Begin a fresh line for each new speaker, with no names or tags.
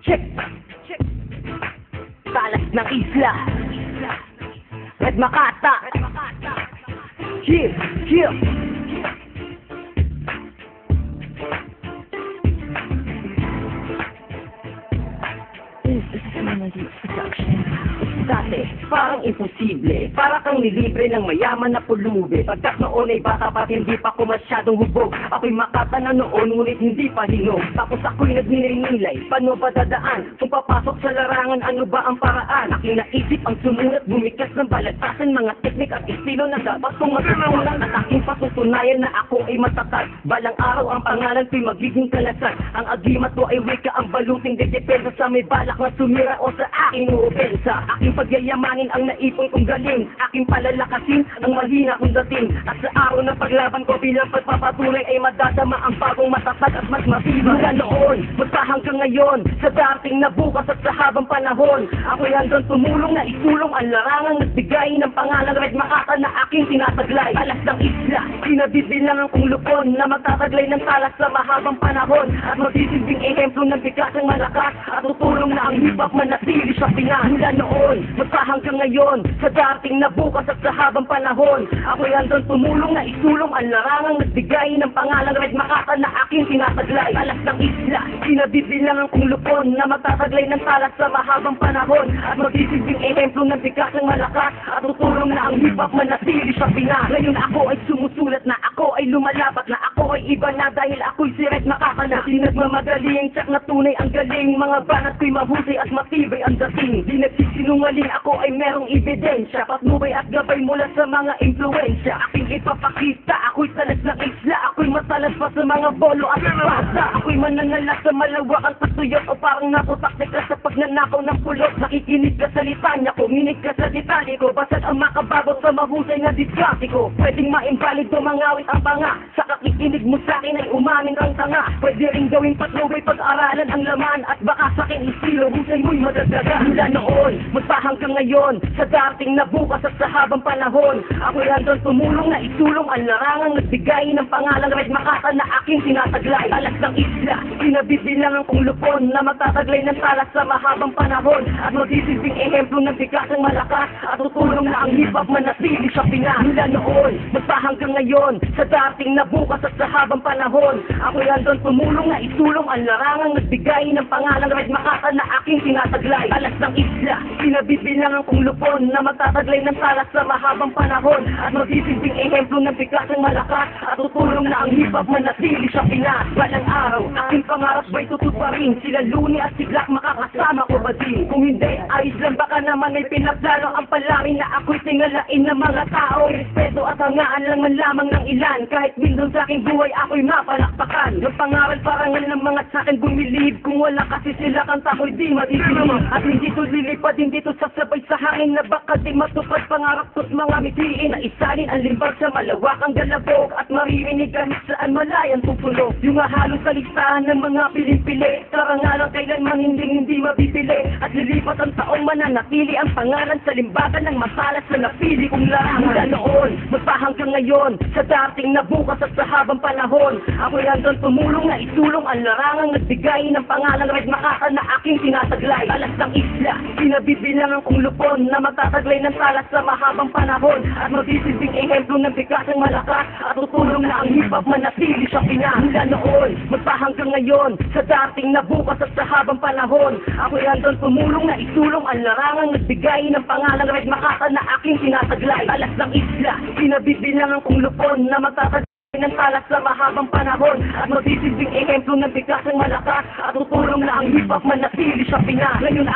Check. Talas ng isla. Red Makata. Chill. Dati, parang imposible. Para kang nilibre ng mayaman na pulubi. Pagkat noon ay bata pa, hindi pa ko masyadong hubog. Ako'y Makata na noon, ngunit hindi pa hinog. Tapos ako'y nagninilay, paano ba dadaan? Kung papasok sa larangan, ano ba ang paraan? Aking naisip ang sumunat, bumikas ng balagtasan. Mga teknik at estilo na dapat kong matutunan. At aking patutunayan na ako ay matatag. Balang araw ang pangalan ko'y magiging kalasag. Ang agimat ko ay wika, ang baluting dedepensa sa may balak na sumira o sa aking uopensa. Aking pagyayamanin ang naipon kong galing. Aking palalakasin ang mahina kong dating. At sa araw ng paglaban ko bilang pagpapatunay ay madadama ang bagong matatag at mas matibay. Mula noon, basta hanggang ngayon, sa dating na bukas at sa habang panahon, ako'y hanggang tumulong na isulong ang larangang nagbigay ng pangalang Red Makata na aking tinataglay. Alas ng isla, sinabibilangan kong lupon na magtataglay ng talas sa mahabang panahon. At magsisilbing ehemplo ng bigasang malakas at tutulong na ang hip-hop manatili sa Pinas. Mula noon, basta hanggang ngayon, sa dating na bukas at sa habang panahon, ako'y hanggang tumulong na isulong ang larangang nagbigay ng pangalang Red Makata na aking tinataglay. Alas ng isla, sinabibilangan kong lupon na magtataglay ng talas sa mahabang panahon. At magsisilbing ehemplo ng bigasang malakas at tutulong na ang hip-hop manatili sa Pinas. Ngayon ako ay sumusulat na, ako ay lumalapat na, ako ay iba na dahil ako'y si Red Makata na. Di nagmamagaling, tsak na tunay ang galing. Mga banat ko'y mahusay at matibay ang dating. Di nagsisinungaling, ako ay merong ebidensya. Patnubay at gabay mula sa mga impluensya. Aking ipapakita, ako'y talas ng isla. Ako'y matalas pa sa mga bolo at basa. Ako'y mananala sa malawakang patuyot o parang naputaktik ka sa pagnanakaw ng pulot. Nakikinig ka sa litanya ko, minig ka sa detalye ko. Basta't ang makababot sa mahusay na diskarte ko. Pwedeng ma-invalid o mangawit ang panga. Sa kakikinig mo sa akin ay umamin kang tanga. Pwede rin gawing patnubay pag-aralan ang laman. At baka sa akin estilo, husay mo'y madagdaga. Mula noon, magpa hanggang ngayon, sa dating na bukas at sa habang panahon, ako'y hanggang tumulong na isulong ang larangang nagbigay ng pangalang Red Makata na aking tinataglay. Talas ng isla, sinabibilangan kong lupon na magtataglay ng talas sa mahabang panahon. At magsisilbing ehemplo ng bigasang malakas at tutulong na ang hip-hop manatili sa Pinas. Mula noon, magpa hanggang ngayon, sa dating na bukas at sa habang panahon, ako'y hanggang tumulong na isulong ang larangang nagbigay ng pangalang Red Makata na aking tinataglay. Talas ng isla, sinabibilangan kong lupon na magtataglay ng talas sa mahabang panahon. At magsisilbing ehemplo ng bigasang malakas at tutulong na ang hip-hop manatili sa Pinas. Balang araw, aking pangarap ba'y tutuparin? Sila Luni at si Black makakasama ko ba din? Kung hindi, ayos lang, baka naman ay pinaplano ang palarin na ako'y tingalain ng mga tao. Respeto at hangaan lang man lamang ng ilan. Kahit bindon sa aking buhay, ako'y mapalakpakan. Nagpangaral parangal ng mga sa'kin bumilib. Kung wala kasi sila kanta ko'y di matisilip. At hindi to lilipad, hindi to sasabay sa hangin na baka di matupad pangarap ko't mga mitiin. Na isalin ang limbag sa malawakang galabog at maririnig kahit saan malayang tupulog. Yung halos sa listahan ng mga piling-pili, karangalang kailanman hindi mabibili. At lilipat ang taong mananatili ang pangalan sa limbagan ng masalas na napili kong larangan. Mula noon, magpa hanggang ngayon, sa dating na bukas at sa habang panahon, ako'y hanggang tumulong na isulong ang larangang nagbigay ng pangalang Red Makata na aking tinataglay. Talas ng isla, sinabibilangan kong lupon na magtataglay ng talas sa mahabang panahon. At magsisilbing ehemplo ng bigasang malakas at tutulong na ang hip-hop manatili sa Pinas. Mula noon, magpa hanggang ngayon, sa dating na bukas at sa habang panahon, ako'y hanggang tumulong na isulong ang larangang nagbigay ng pangalang Red Makata na aking tinataglay. Talas ng isla, sinabibilangan kong lupon na magtataglay ng talas sa mahabang panahon. At magsisilbing ehemplo ng bigasang malakas at tutulong na ang hip-hop manatili sa Pinas. Ngayon